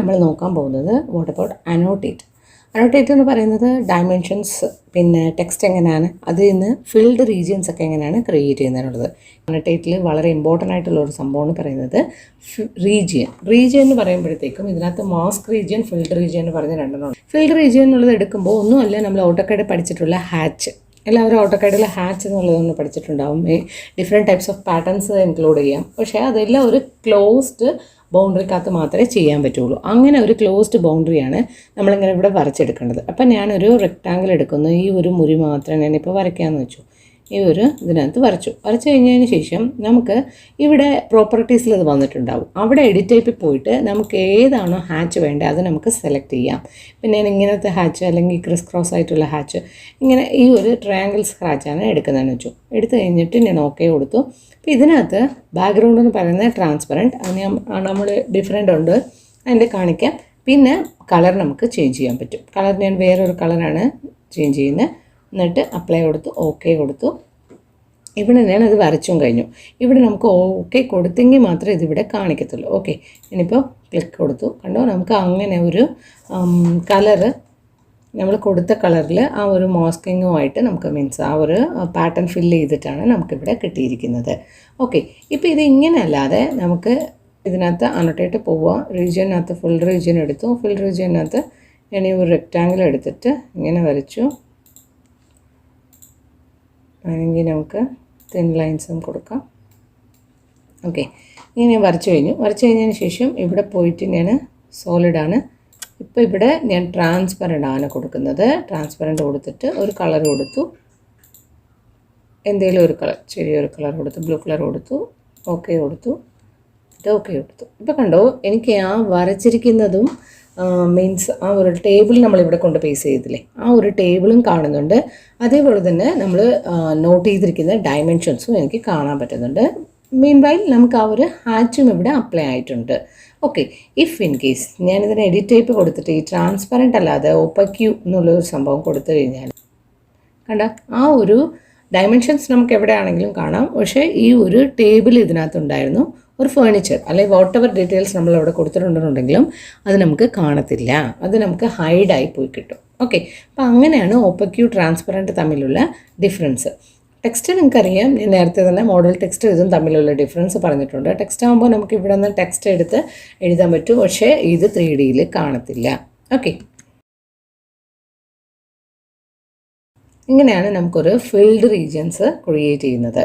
നമ്മൾ നോക്കാൻ പോകുന്നത് വാട്ട് അബൌട്ട് അനോട്ടേറ്റ്. അനോട്ടേറ്റ് എന്ന് പറയുന്നത് ഡയമെൻഷൻസ്, പിന്നെ ടെക്സ്റ്റ് എങ്ങനെയാണ്, അതിൽ നിന്ന് ഫിൽഡ് റീജിയൻസ് ഒക്കെ എങ്ങനെയാണ് ക്രിയേറ്റ് ചെയ്യുന്നതിനുള്ളത്. അനോട്ടേറ്റിൽ വളരെ ഇമ്പോർട്ടൻ്റ് ആയിട്ടുള്ള ഒരു സംഭവം എന്ന് പറയുന്നത് റീജിയൻ എന്ന് പറയുമ്പോഴത്തേക്കും ഇതിനകത്ത് മാസ്ക് റീജിയൻ, ഫിൽഡ് റീജിയൻ എന്ന് പറഞ്ഞ രണ്ടെണ്ണം. ഫിൽഡ് റീജിയൻ എന്നുള്ളത് എടുക്കുമ്പോൾ ഒന്നുമല്ല, നമ്മൾ ഓട്ടോകാഡ് പഠിച്ചിട്ടുള്ള ഹാച്ച്, എല്ലാവരും ഓട്ടോകാഡിൽ ഹാച്ച് എന്നുള്ളതൊന്ന് പഠിച്ചിട്ടുണ്ടാവും. Different types of patterns include ചെയ്യാം. പക്ഷേ അതെല്ലാം ഒരു ക്ലോസ്ഡ് ബൗണ്ടറിക്കകത്ത് മാത്രമേ ചെയ്യാൻ പറ്റുള്ളൂ. അങ്ങനെ ഒരു ക്ലോസ്ഡ് ബൗണ്ടറിയാണ് നമ്മളിങ്ങനെ ഇവിടെ വരച്ചെടുക്കേണ്ടത്. അപ്പം ഞാനൊരു റെക്റ്റാങ്കിൾ എടുക്കുന്നു. ഈ ഒരു മുറി മാത്രം ഞാനിപ്പോൾ വരയ്ക്കാമെന്ന് വെച്ചു. ഈ ഒരു ഇതിനകത്ത് വരച്ചു കഴിഞ്ഞതിന് ശേഷം നമുക്ക് ഇവിടെ പ്രോപ്പർട്ടീസിൽ ഇത് വന്നിട്ടുണ്ടാവും. അവിടെ എഡിറ്റ് ടൈപ്പിൽ പോയിട്ട് നമുക്ക് ഏതാണോ ഹാച്ച് വേണ്ടത് അത് നമുക്ക് സെലക്ട് ചെയ്യാം. പിന്നെ ഞാൻ ഇങ്ങനത്തെ ഹാച്ച് അല്ലെങ്കിൽ ക്രിസ് ക്രോസ് ആയിട്ടുള്ള ഹാച്ച്, ഇങ്ങനെ ഈ ഒരു ട്രയാങ്കിൾ സ്ക്രാച്ചാണ് എടുക്കുന്നതെന്ന് വെച്ചു. എടുത്തു കഴിഞ്ഞിട്ട് ഞാൻ ഓക്കെ കൊടുത്തു. അപ്പോൾ ഇതിനകത്ത് ബാക്ക്ഗ്രൗണ്ട് എന്ന് പറയുന്നത് ട്രാൻസ്പെറൻറ്റ്, അതിന് നമ്മൾ ഡിഫറെൻ്റ് ഉണ്ട്, അതിൻ്റെ കാണിക്കാം. പിന്നെ കളർ നമുക്ക് ചേഞ്ച് ചെയ്യാൻ പറ്റും. കളർ ഞാൻ വേറൊരു കളറാണ് ചേഞ്ച് ചെയ്യുന്നത്. എന്നിട്ട് അപ്ലൈ കൊടുത്തു, ഓക്കെ കൊടുത്തു. ഇവിടെ ഞാനത് വരച്ചും കഴിഞ്ഞു. ഇവിടെ നമുക്ക് ഓക്കെ കൊടുത്തെങ്കിൽ മാത്രമേ ഇതിവിടെ കാണിക്കത്തുള്ളൂ. ഓക്കെ, ഇനിയിപ്പോൾ ക്ലിക്ക് കൊടുത്തു. കണ്ടോ, നമുക്ക് അങ്ങനെ ഒരു കളറ് നമ്മൾ കൊടുത്ത കളറിൽ ആ ഒരു മാസ്കിങ്ങുമായിട്ട് നമുക്ക് മീൻസ് ആ ഒരു പാറ്റേൺ ഫില്ല് ചെയ്തിട്ടാണ് നമുക്കിവിടെ കിട്ടിയിരിക്കുന്നത്. ഓക്കെ, ഇപ്പോൾ ഇത് ഇങ്ങനെ അല്ലാതെ നമുക്ക് ഇതിനകത്ത് അനോട്ടേറ്റ് പോവുക. റീജിയനകത്ത് ഫുൾ റീജിയൻ എടുത്തു. ഫുൾ റീജിയനകത്ത് ഞാൻ ഈ ഒരു റെക്റ്റാങ്കിൾ എടുത്തിട്ട് ഇങ്ങനെ വരച്ചു. അല്ലെങ്കിൽ നമുക്ക് തിൻ ലൈൻസും കൊടുക്കാം. ഓക്കെ, ഇങ്ങനെ ഞാൻ വരച്ചു കഴിഞ്ഞതിന് ശേഷം ഇവിടെ പോയിട്ട് ഞാൻ സോളിഡാണ്. ഇപ്പോൾ ഇവിടെ ഞാൻ ട്രാൻസ്പെറൻ്റ് ആണ് കൊടുക്കുന്നത്. ട്രാൻസ്പെറൻ്റ് കൊടുത്തിട്ട് ഒരു കളർ കൊടുത്തു, എന്തെങ്കിലും ഒരു കളർ, ചെറിയൊരു കളർ കൊടുത്തു, ബ്ലൂ കളർ കൊടുത്തു, ഓക്കെ കൊടുത്തു, ഓക്കെ കൊടുത്തു. ഇപ്പോൾ കണ്ടോ, എനിക്ക് ആ വരച്ചിരിക്കുന്നതും മീൻസ് ആ ഒരു ടേബിൾ നമ്മളിവിടെ കൊണ്ട് പേസ് ചെയ്തില്ലേ, ആ ഒരു ടേബിളും കാണുന്നുണ്ട്. അതേപോലെ തന്നെ നമ്മൾ നോട്ട് ചെയ്തിരിക്കുന്ന ഡയമെൻഷൻസും എനിക്ക് കാണാൻ പറ്റുന്നുണ്ട്. മീൻ വൈൽ നമുക്ക് ആ ഒരു ഹാച്ചും ഇവിടെ അപ്ലൈ ആയിട്ടുണ്ട്. ഓക്കെ, ഇഫ് ഇൻ കേസ് ഞാനിതിന് എഡിറ്റ് ടൈപ്പ് കൊടുത്തിട്ട് ഈ ട്രാൻസ്പെറൻ്റ് അല്ലാതെ ഓപ്പക്യൂ എന്നുള്ളൊരു സംഭവം കൊടുത്തു കഴിഞ്ഞാൽ കണ്ട ആ ഒരു ഡയമെൻഷൻസ് നമുക്ക് എവിടെയാണെങ്കിലും കാണാം. പക്ഷേ ഈ ഒരു ടേബിൾ ഇതിനകത്തുണ്ടായിരുന്നു, ഒരു ഫേർണിച്ചർ അല്ലെങ്കിൽ വാട്ട് എവർ ഡീറ്റെയിൽസ് നമ്മളവിടെ കൊടുത്തിട്ടുണ്ടെന്നുണ്ടെങ്കിലും അത് നമുക്ക് കാണത്തില്ല, അത് നമുക്ക് ഹൈഡായി പോയി കിട്ടും. ഓക്കെ, അപ്പോൾ അങ്ങനെയാണ് ഓപ്പക്യൂ ട്രാൻസ്പെറൻറ്റ് തമ്മിലുള്ള ഡിഫറൻസ്. ടെക്സ്റ്റ് നിങ്ങൾക്കറിയാം, ഞാൻ നേരത്തെ തന്നെ മോഡൽ ടെക്സ്റ്റ് ഇതും തമ്മിലുള്ള ഡിഫറൻസ് പറഞ്ഞിട്ടുണ്ട്. ടെക്സ്റ്റ് ആകുമ്പോൾ നമുക്ക് ഇവിടെ നിന്ന് ടെക്സ്റ്റ് എടുത്ത് എഴുതാൻ പറ്റും, പക്ഷേ ഇത് 3Dയിൽ കാണത്തില്ല. ഓക്കെ, ഇങ്ങനെയാണ് നമുക്കൊരു ഫിൽഡ് റീജിയൻസ് ക്രിയേറ്റ് ചെയ്യുന്നത്.